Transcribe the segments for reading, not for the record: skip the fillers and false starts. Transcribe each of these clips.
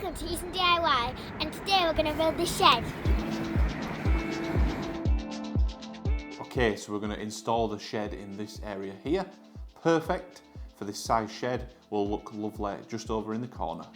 Welcome to Easton DIY, and today we're going to build this shed. Okay, so we're going to install the shed in this area here. Perfect for this size shed, will look lovely just over in the corner.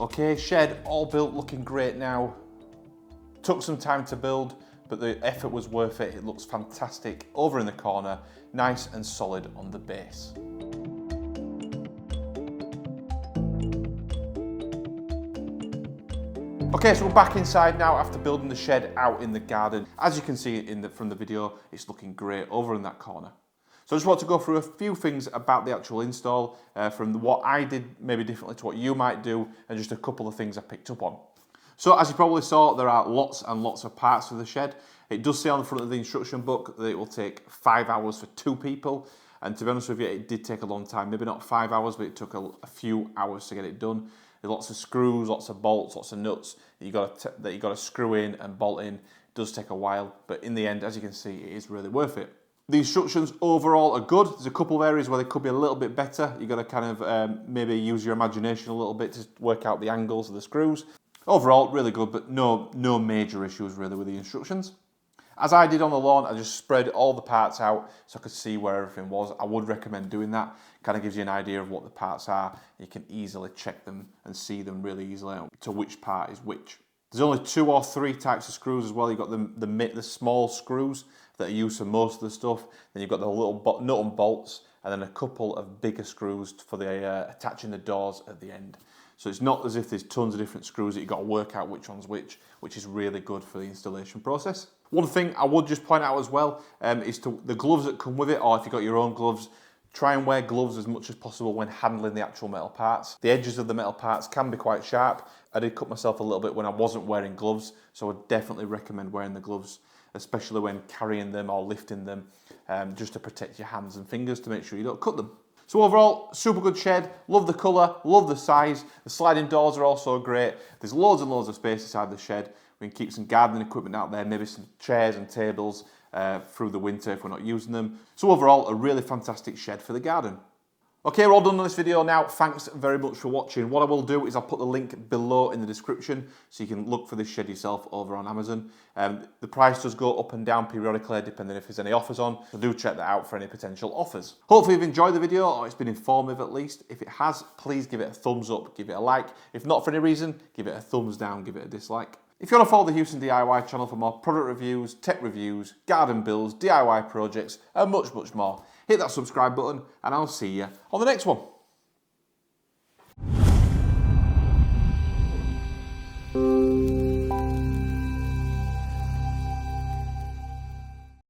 Okay, shed all built, looking great now. Took some time to build, but the effort was worth it. It looks fantastic over in the corner, nice and solid on the base. Okay, so we're back inside now after building the shed out in the garden. As you can see from the video, it's looking great over in that corner. So I just want to go through a few things about the actual install, from what I did maybe differently to what you might do, and just a couple of things I picked up on. So as you probably saw, there are lots and lots of parts for the shed. It does say on the front of the instruction book that it will take 5 hours for 2 people. And to be honest with you, it did take a long time. Maybe not 5 hours, but it took a few hours to get it done. There's lots of screws, lots of bolts, lots of nuts that you got to screw in and bolt in. It does take a while, but in the end, as you can see, it is really worth it. The instructions overall are good. There's a couple of areas where they could be a little bit better. You've got to kind of maybe use your imagination a little bit to work out the angles of the screws. Overall, really good, but no major issues really with the instructions. As I did on the lawn, I just spread all the parts out so I could see where everything was. I would recommend doing that. Kind of gives you an idea of what the parts are. You can easily check them and see them really easily to which part is which. There's only 2 or 3 types of screws as well. You've got the small screws that are used for most of the stuff. Then you've got the little nut and bolts, and then a couple of bigger screws for the attaching the doors at the end. So it's not as if there's tons of different screws that you've got to work out which one's which is really good for the installation process. One thing I would just point out as well is the gloves that come with it, or if you've got your own gloves, try and wear gloves as much as possible when handling the actual metal parts. The edges of the metal parts can be quite sharp. I did cut myself a little bit when I wasn't wearing gloves, so I would definitely recommend wearing the gloves, especially when carrying them or lifting them, just to protect your hands and fingers to make sure you don't cut them. So overall, super good shed, love the colour, love the size. The sliding doors are also great. There's loads and loads of space inside the shed. We can keep some gardening equipment out there, maybe some chairs and tables through the winter if we're not using them. So overall, a really fantastic shed for the garden. Okay, we're all done on this video now. Thanks very much for watching. What I will do is I'll put the link below in the description so you can look for this shed yourself over on Amazon. The price does go up and down periodically depending if there's any offers on, so do check that out for any potential offers. Hopefully you've enjoyed the video, or it's been informative at least. If it has, please give it a thumbs up, give it a like. If not for any reason, give it a thumbs down, give it a dislike. If you want to follow the Houston DIY channel for more product reviews, tech reviews, garden builds, DIY projects, and much more, hit that subscribe button and I'll see you on the next one.